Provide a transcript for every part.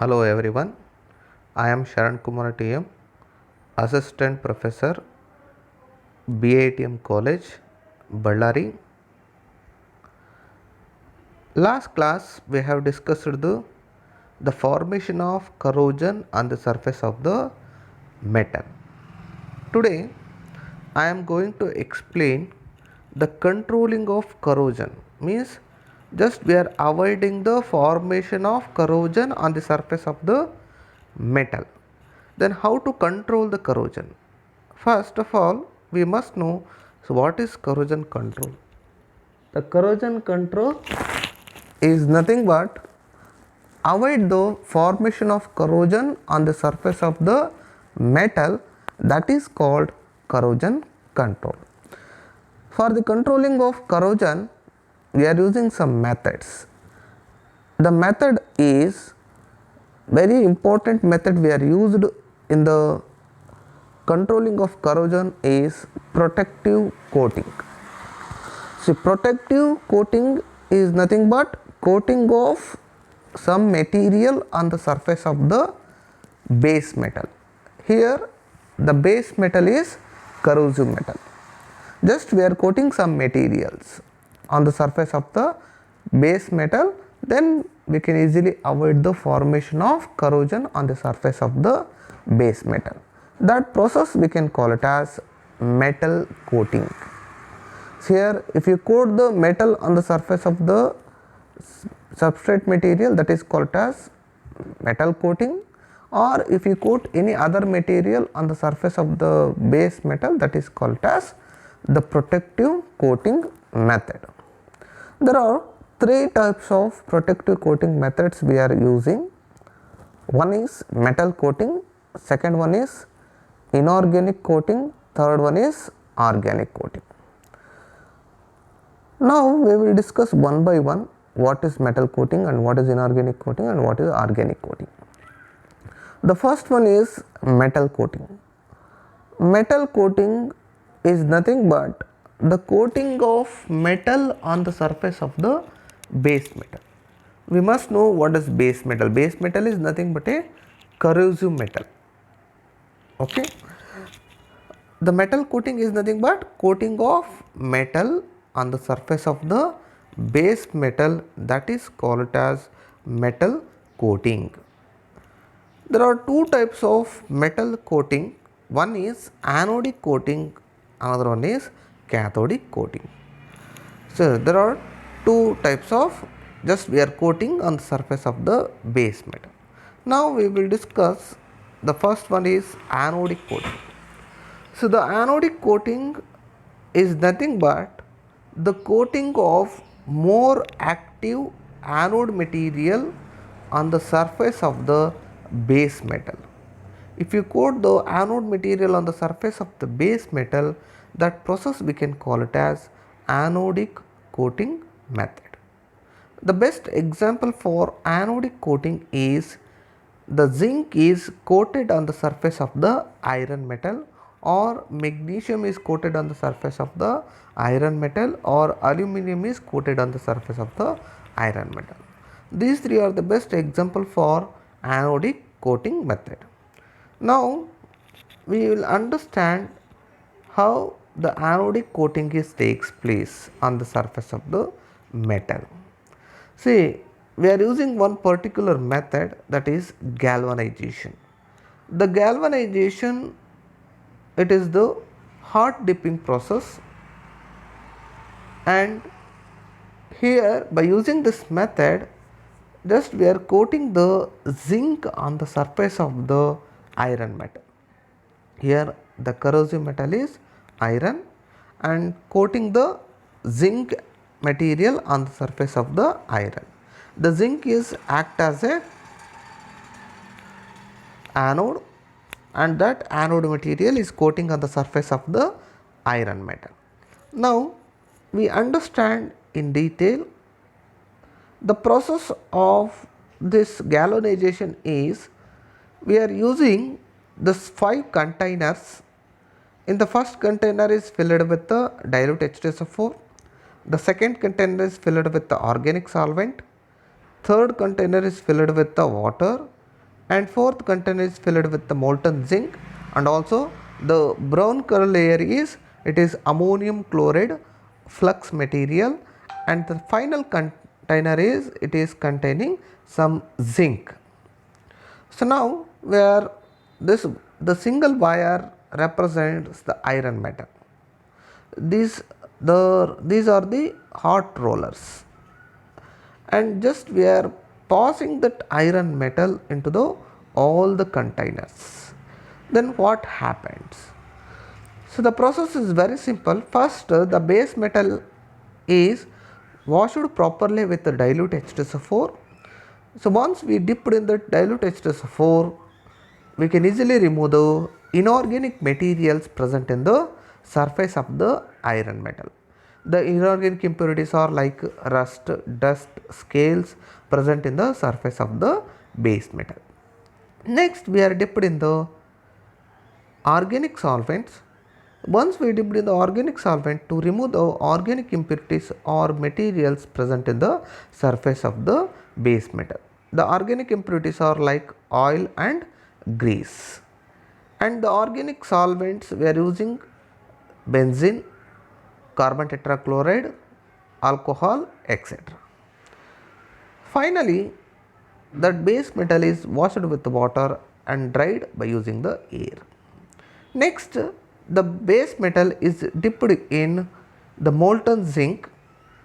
Hello everyone, I am Sharan Kumar TM, Assistant Professor, BITM College, Ballari. Last class we have discussed the formation of corrosion on the surface of the metal. Today I am going to explain the controlling of corrosion, means just we are avoiding the formation of corrosion on the surface of the metal. Then how to control the corrosion? First of all, we must know what is corrosion control. The corrosion control is nothing but avoid the formation of corrosion on the surface of the metal, that is called corrosion control. For the controlling of corrosion, we are using some methods. The method is very important method we are used in the controlling of corrosion is protective coating. See, protective coating is nothing but coating of some material on the surface of the base metal. Here the base metal is corrosive metal. Just we are coating some materials on the surface of the base metal, then we can easily avoid the formation of corrosion on the surface of the base metal. That process we can call it as metal coating. So here if you coat the metal on the surface of the substrate material, that is called as metal coating, or if you coat any other material on the surface of the base metal, that is called as the protective coating method. There are three types of protective coating methods we are using. One is metal coating, second one is inorganic coating, third one is organic coating. Now we will discuss one by one what is metal coating and what is inorganic coating and what is organic coating. The first one is metal coating. Metal coating is nothing but the coating of metal on the surface of the base metal. We must know what is base metal. Base metal is nothing but a corrosive metal. Okay. The metal coating is nothing but coating of metal on the surface of the base metal, that is called as metal coating. There are two types of metal coating. One is anodic coating, another one is cathodic coating. So there are two types of, just we are coating on the surface of the base metal. Now we will discuss the first one is anodic coating. So the anodic coating is nothing but the coating of more active anode material on the surface of the base metal. If you coat the anode material on the surface of the base metal, that process we can call it as anodic coating method. The best example for anodic coating is the zinc is coated on the surface of the iron metal, or magnesium is coated on the surface of the iron metal, or aluminum is coated on the surface of the iron metal. These three are the best example for anodic coating method. Now we will understand how the anodic coating takes place on the surface of the metal. See, we are using one particular method, that is galvanization. The galvanization, it is the hot dipping process, and here by using this method, just we are coating the zinc on the surface of the iron metal. Here the corrosive metal is iron, and coating the zinc material on the surface of the iron. The zinc is act as a anode, and that anode material is coating on the surface of the iron metal. Now we understand in detail the process of this galvanization is, we are using this 5 containers. In the first container is filled with the dilute H2SO4, the second container is filled with the organic solvent, third container is filled with the water, and fourth container is filled with the molten zinc, and also the brown color layer is ammonium chloride flux material, and the final container is containing some zinc. So now where the single wire represents the iron metal. These are the hot rollers, and just we are passing that iron metal into the all the containers. Then what happens? So the process is very simple. First, the base metal is washed properly with the dilute H2SO4. So once we dipped in the dilute H2SO4, we can easily remove the inorganic materials present in the surface of the iron metal. The inorganic impurities are like rust, dust, scales present in the surface of the base metal. Next, we are dipped in the organic solvents. Once we dipped in the organic solvent to remove the organic impurities or materials present in the surface of the base metal. The organic impurities are like oil and grease. And the organic solvents we are using benzene, carbon tetrachloride, alcohol, etc. Finally, that base metal is washed with water and dried by using the air. Next, the base metal is dipped in the molten zinc,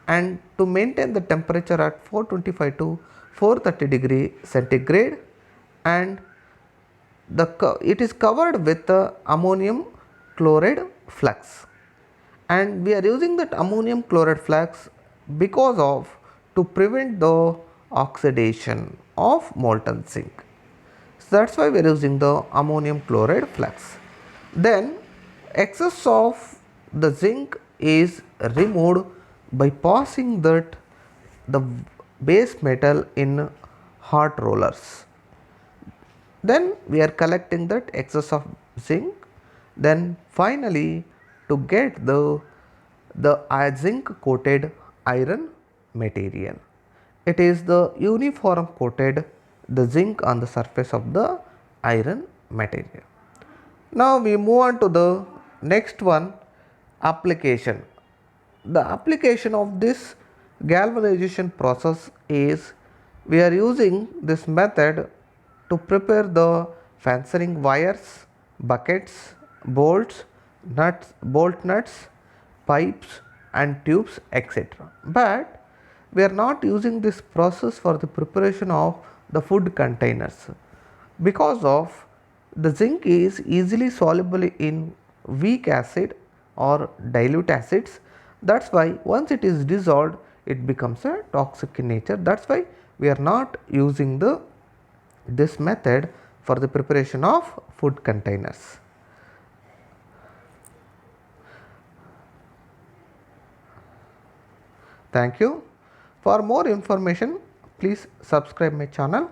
and to maintain the temperature at 425 to 430 degree centigrade, and it is covered with the ammonium chloride flux, and we are using that ammonium chloride flux because of to prevent the oxidation of molten zinc. So that's why we are using the ammonium chloride flux. Then excess of the zinc is removed by passing that the base metal in hot rollers. Then we are collecting that excess of zinc. Then finally, to get the zinc coated iron material, it is the uniform coated the zinc on the surface of the iron material. Now we move on to the next one, application. The application of this galvanization process is we are using this method to prepare the fastening wires, buckets, bolts, nuts, bolt nuts, pipes and tubes, etc. But we are not using this process for the preparation of the food containers because of the zinc is easily soluble in weak acid or dilute acids. That's why once it is dissolved, it becomes a toxic in nature. That's why we are not using this method for the preparation of food containers. Thank you. For more information, please subscribe my channel.